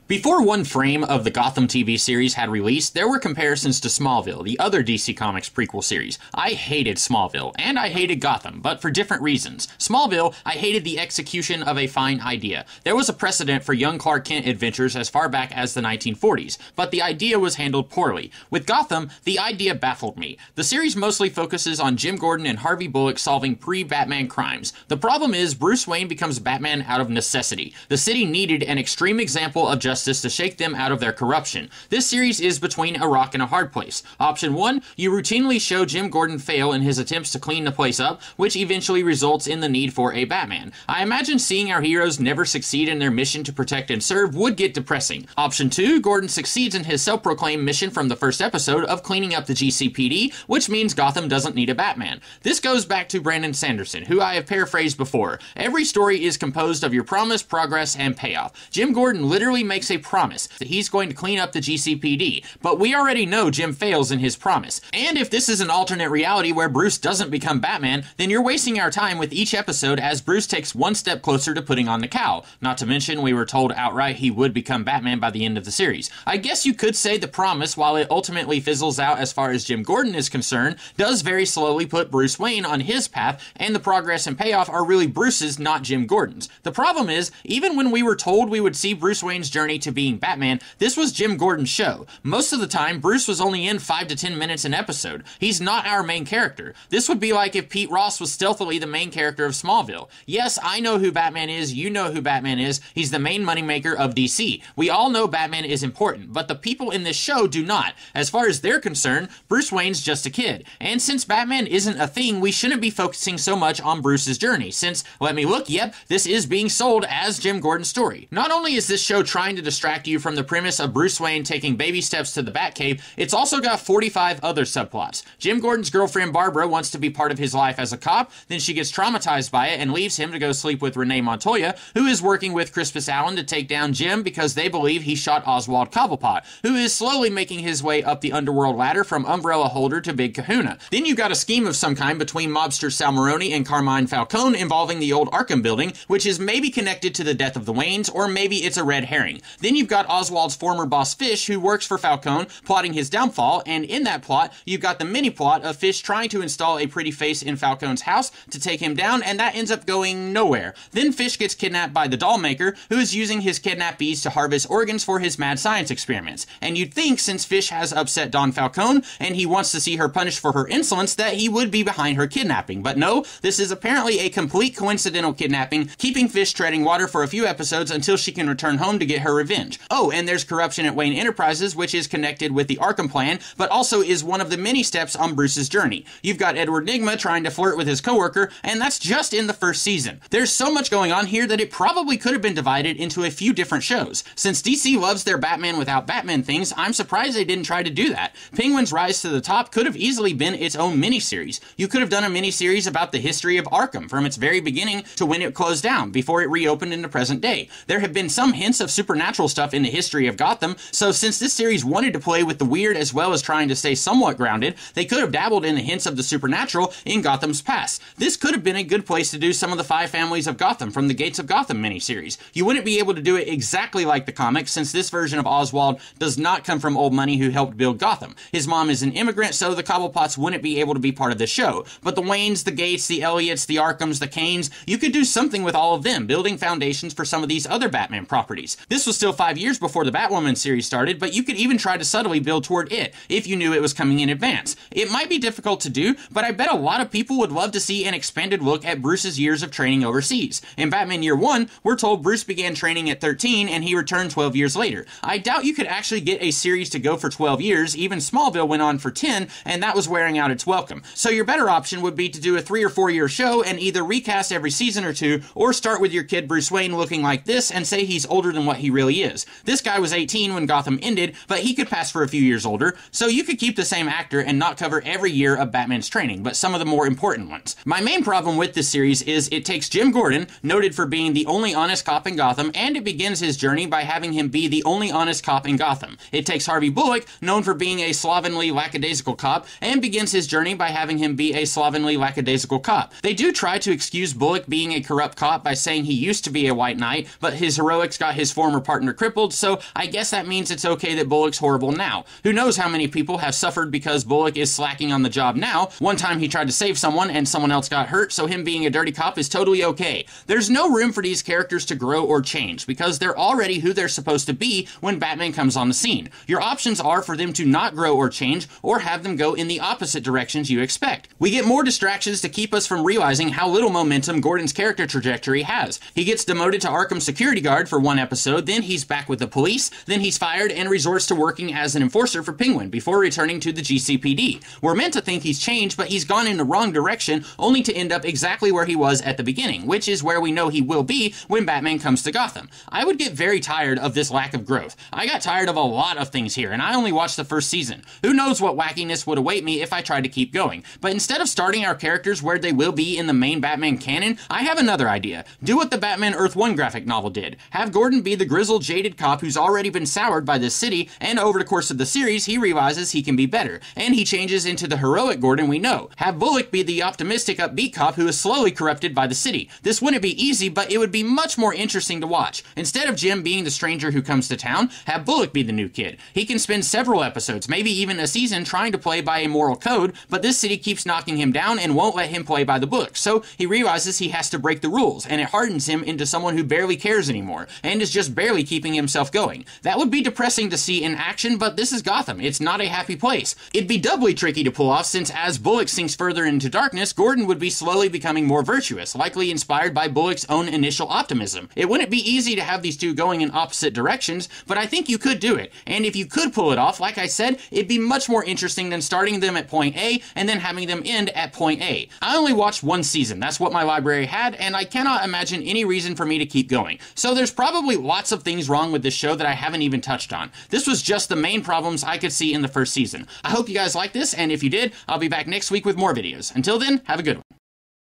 Before one frame of the Gotham TV series had released, there were comparisons to Smallville, the other DC Comics prequel series. I hated Smallville, and I hated Gotham, but for different reasons. Smallville, I hated the execution of a fine idea. There was a precedent for young Clark Kent adventures as far back as the 1940s, but the idea was handled poorly. With Gotham, the idea baffled me. The series mostly focuses on Jim Gordon and Harvey Bullock solving pre-Batman crimes. The problem is, Bruce Wayne becomes Batman out of necessity. The city needed an extreme example of justice to shake them out of their corruption. This series is between a rock and a hard place. Option 1, you routinely show Jim Gordon fail in his attempts to clean the place up, which eventually results in the need for a Batman. I imagine seeing our heroes never succeed in their mission to protect and serve would get depressing. Option 2, Gordon succeeds in his self-proclaimed mission from the first episode of cleaning up the GCPD, which means Gotham doesn't need a Batman. This goes back to Brandon Sanderson, who I have paraphrased before. Every story is composed of your promise, progress, and payoff. Jim Gordon literally makes a promise that he's going to clean up the GCPD, but we already know Jim fails in his promise. And if this is an alternate reality where Bruce doesn't become Batman, then you're wasting our time with each episode as Bruce takes one step closer to putting on the cowl. Not to mention, we were told outright he would become Batman by the end of the series. I guess you could say the promise, while it ultimately fizzles out as far as Jim Gordon is concerned, does very slowly put Bruce Wayne on his path, and the progress and payoff are really Bruce's, not Jim Gordon's. The problem is, even when we were told we would see Bruce Wayne's journey to being Batman, this was Jim Gordon's show. Most of the time, Bruce was only in 5 to 10 minutes an episode. He's not our main character. This would be like if Pete Ross was stealthily the main character of Smallville. Yes, I know who Batman is, you know who Batman is, he's the main moneymaker of DC. We all know Batman is important, but the people in this show do not. As far as they're concerned, Bruce Wayne's just a kid. And since Batman isn't a thing, we shouldn't be focusing so much on Bruce's journey, since, let me look, yep, this is being sold as Jim Gordon's story. Not only is this show trying to distract you from the premise of Bruce Wayne taking baby steps to the Batcave, it's also got 45 other subplots. Jim Gordon's girlfriend Barbara wants to be part of his life as a cop, then she gets traumatized by it and leaves him to go sleep with Renee Montoya, who is working with Crispus Allen to take down Jim because they believe he shot Oswald Cobblepot, who is slowly making his way up the underworld ladder from Umbrella Holder to Big Kahuna. Then you got a scheme of some kind between mobster Sal Maroni and Carmine Falcone involving the old Arkham building, which is maybe connected to the death of the Waynes, or maybe it's a red herring. Then you've got Oswald's former boss Fish, who works for Falcone, plotting his downfall, and in that plot, you've got the mini-plot of Fish trying to install a pretty face in Falcone's house to take him down, and that ends up going nowhere. Then Fish gets kidnapped by the doll maker, who is using his kidnappees to harvest organs for his mad science experiments. And you'd think, since Fish has upset Dawn Falcone, and he wants to see her punished for her insolence, that he would be behind her kidnapping. But no, this is apparently a complete coincidental kidnapping, keeping Fish treading water for a few episodes until she can return home to get her revenge. Oh, and there's corruption at Wayne Enterprises, which is connected with the Arkham plan, but also is one of the many steps on Bruce's journey. You've got Edward Nygma trying to flirt with his coworker, and that's just in the first season. There's so much going on here that it probably could have been divided into a few different shows. Since DC loves their Batman without Batman things, I'm surprised they didn't try to do that. Penguin's Rise to the Top could have easily been its own miniseries. You could have done a miniseries about the history of Arkham, from its very beginning to when it closed down, before it reopened in the present day. There have been some hints of supernatural stuff in the history of Gotham, so since this series wanted to play with the weird as well as trying to stay somewhat grounded, they could have dabbled in the hints of the supernatural in Gotham's past. This could have been a good place to do some of the 5 families of Gotham from the Gates of Gotham miniseries. You wouldn't be able to do it exactly like the comics, since this version of Oswald does not come from old money who helped build Gotham. His mom is an immigrant, so the Cobblepots wouldn't be able to be part of the show. But the Waynes, the Gates, the Elliots, the Arkhams, the Kanes, you could do something with all of them, building foundations for some of these other Batman properties. This was still 5 years before the Batwoman series started, but you could even try to subtly build toward it, if you knew it was coming in advance. It might be difficult to do, but I bet a lot of people would love to see an expanded look at Bruce's years of training overseas. In Batman Year 1, we're told Bruce began training at 13 and he returned 12 years later. I doubt you could actually get a series to go for 12 years, even Smallville went on for 10, and that was wearing out its welcome. So your better option would be to do a 3 or 4 year show and either recast every season or two, or start with your kid Bruce Wayne looking like this and say he's older than what he really is. This guy was 18 when Gotham ended, but he could pass for a few years older, so you could keep the same actor and not cover every year of Batman's training, but some of the more important ones. My main problem with this series is it takes Jim Gordon, noted for being the only honest cop in Gotham, and it begins his journey by having him be the only honest cop in Gotham. It takes Harvey Bullock, known for being a slovenly, lackadaisical cop, and begins his journey by having him be a slovenly, lackadaisical cop. They do try to excuse Bullock being a corrupt cop by saying he used to be a white knight, but his heroics got his former partner partner crippled, so I guess that means it's okay that Bullock's horrible now. Who knows how many people have suffered because Bullock is slacking on the job now. One time he tried to save someone and someone else got hurt, so him being a dirty cop is totally okay. There's no room for these characters to grow or change because they're already who they're supposed to be when Batman comes on the scene. Your options are for them to not grow or change, or have them go in the opposite directions you expect. We get more distractions to keep us from realizing how little momentum Gordon's character trajectory has. He gets demoted to Arkham security guard for one episode, then he's back with the police, then he's fired and resorts to working as an enforcer for Penguin before returning to the GCPD. We're meant to think he's changed, but he's gone in the wrong direction, only to end up exactly where he was at the beginning, which is where we know he will be when Batman comes to Gotham. I would get very tired of this lack of growth. I got tired of a lot of things here, and I only watched the first season. Who knows what wackiness would await me if I tried to keep going. But instead of starting our characters where they will be in the main Batman canon, I have another idea. Do what the Batman Earth 1 graphic novel did. Have Gordon be the grizzled, jaded cop who's already been soured by this city, and over the course of the series, he realizes he can be better, and he changes into the heroic Gordon we know. Have Bullock be the optimistic, upbeat cop who is slowly corrupted by the city. This wouldn't be easy, but it would be much more interesting to watch. Instead of Jim being the stranger who comes to town, have Bullock be the new kid. He can spend several episodes, maybe even a season, trying to play by a moral code, but this city keeps knocking him down and won't let him play by the book, so he realizes he has to break the rules, and it hardens him into someone who barely cares anymore, and is just barely keeping himself going. That would be depressing to see in action, but this is Gotham. It's not a happy place. It'd be doubly tricky to pull off since as Bullock sinks further into darkness, Gordon would be slowly becoming more virtuous, likely inspired by Bullock's own initial optimism. It wouldn't be easy to have these two going in opposite directions, but I think you could do it. And if you could pull it off, like I said, it'd be much more interesting than starting them at point A and then having them end at point A. I only watched one season. That's what my library had, and I cannot imagine any reason for me to keep going. So there's probably lots of things wrong with this show that I haven't even touched on. This was just the main problems I could see in the first season. I hope you guys like this, and if you did, I'll be back next week with more videos. Until then, have a good one.